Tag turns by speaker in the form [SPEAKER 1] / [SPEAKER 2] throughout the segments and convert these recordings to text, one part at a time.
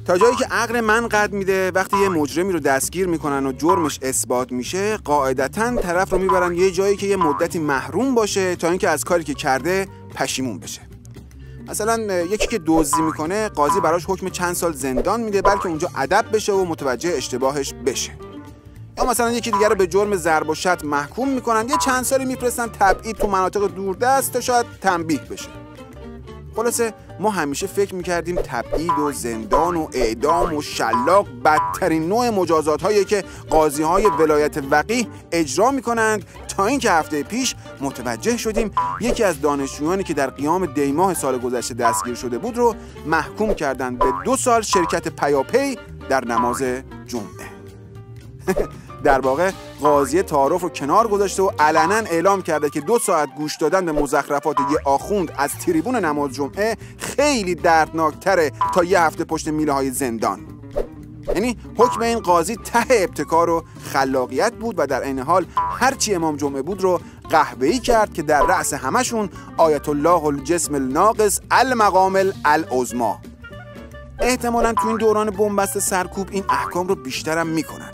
[SPEAKER 1] تا جایی که عقل من قد میده وقتی یه مجرمی رو دستگیر میکنن و جرمش اثبات میشه، قاعدتاً طرف رو میبرن یه جایی که یه مدتی محروم باشه تا اینکه از کاری که کرده پشیمون بشه. مثلا یکی که دزدی میکنه، قاضی براش حکم چند سال زندان میده بلکه اونجا ادب بشه و متوجه اشتباهش بشه. یا مثلا یکی دیگر رو به جرم ضرب و شتم محکوم میکنن، یه چند سالی میفرستن تبعید تو مناطق دوردست تا شاید تنبیه بشه. خلاصه ما همیشه فکر میکردیم تبعید و زندان و اعدام و شلاق بدترین نوع مجازات هایی که قاضی های ولایت وقیح اجرا میکنند، تا اینکه هفته پیش متوجه شدیم یکی از دانشجویانی که در قیام دیماه سال گذشته دستگیر شده بود رو محکوم کردند به 2 سال شرکت پیاپی در نماز جمعه. در واقع قاضی تعارف رو کنار گذاشته و علنا اعلام کرده که 2 ساعت گوش دادن به مزخرفات یه آخوند از تریبون نماز جمعه خیلی دردناکتره تا یه هفته پشت میله های زندان. یعنی حکم این قاضی ته ابتکار و خلاقیت بود و در عین حال هرچی امام جمعه بود رو قهوه‌ای کرد که در رأس همشون آیت الله الجسم الناقص المقام العظمی. احتمالاً تو این دوران بنبست سرکوب این احکام رو بیشترم میکنن.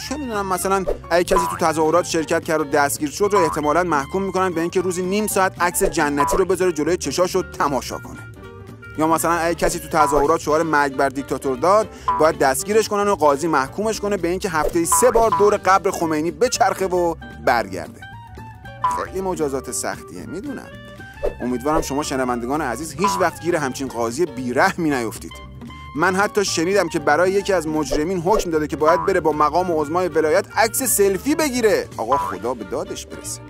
[SPEAKER 1] چه میدونم، مثلا اگه کسی تو تظاهرات شرکت کرد و دستگیر شد رو احتمالاً محکوم میکنن به اینکه روزی نیم ساعت عکس جنتی رو بذاره جلوی چشاشو تماشا کنه. یا مثلا اگه کسی تو تظاهرات شعار مرگ بر دیکتاتور داد، باید دستگیرش کنن و قاضی محکومش کنه به اینکه هفته‌ای 3 بار دور قبر خمینی بچرخه و برگرده. خیلی مجازات سختیه میدونم. امیدوارم شما شنوندگان عزیز هیچ وقت گیر همچین قاضی بیرحمی نیفتید. من حتی شنیدم که برای یکی از مجرمین حکم داده که باید بره با مقام عظمای ولایت عکس سلفی بگیره. آقا خدا به دادش برسه.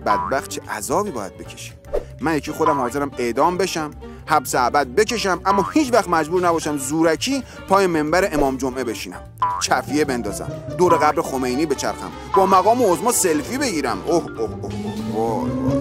[SPEAKER 1] بدبخت چه عذابی باید بکشه. من یکی خودم حاضرم اعدام بشم، حبس ابد بکشم، اما هیچ وقت مجبور نباشم زورکی پای منبر امام جمعه بشینم، چفیه بندازم، دور قبر خمینی بچرخم، با مقام عظما سلفی بگیرم. اوه اوه اوه, اوه.